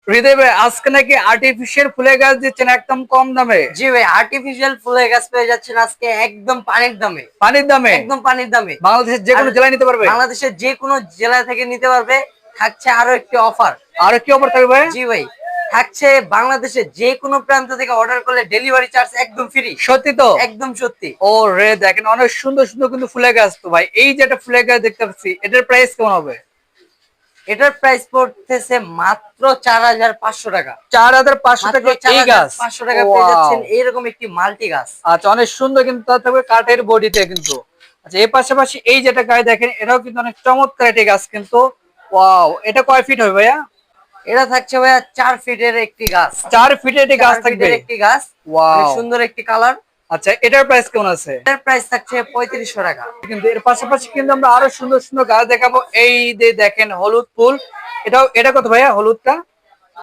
হৃদয় ভাই, আজকে নাকি আর্টিফিশিয়াল ফুলের গাছ দিচ্ছেন একদম কম দামে? জি ভাই, আর্টিফিশিয়াল ফুলের গাছ পেয়ে যাচ্ছেন আজকে একদম পানির দামে। পানির দামে? একদম পানির দামে। বাংলাদেশের যে আর কোনো জেলায় নিতে পারবে? বাংলাদেশের যে কোনো জেলা থেকে নিতে পারবে। থাকছে আরো একটি অফার। আর কি অফার থাকবে ভাই? জি ভাই, থাকছে বাংলাদেশের যে কোনো প্রান্ত থেকে অর্ডার করলে ডেলিভারি চার্জ একদম ফ্রি। সত্যি তো? একদম সত্যি। ও রে, দেখেন অনেক সুন্দর সুন্দর কিন্তু ফুলের গাছ। তো ভাই এই যে একটা ফুলের গাছ দেখতে পাচ্ছি, এটার প্রাইস কেমন হবে? এটার প্রাইস পড়তেছে মাত্র 4500 টাকা। 4500 মাত্র টাকা এই গাছ? 4500 টাকা পেয়ে ওয়াও। যাচ্ছেন এইরকম একটি মাল্টি গাছ। আচ্ছা, অনেক সুন্দর কিন্তু তার থাকবে কাঠের বডিতে কিন্তু। আচ্ছা, এর পাশাপাশি এই যেটা গাছ দেখেন, এটাও কিন্তু অনেক চমৎকার একটি গাছ কিন্তু। ওয়াও, এটা কয় ফিট হবে ভাইয়া? এটা থাকছে ভাইয়া 4 ফিটের একটি গাছ। 4 ফিটের একটি গাছ 4 থাকবে? ফিটের একটি গাছ। অনেক ওয়াও। সুন্দর একটি কালার। আচ্ছা, এটার প্রাইস কেমন আছে? এটার প্রাইস থাকছে 3500 টাকা। কিন্তু এর পাশাপাশি কিন্তু আমরা আরো সুন্দর সুন্দর গাছ দেখাবো। এই যে দেখেন হলুদ ফুল, এটা কত ভাইয়া হলুদটা?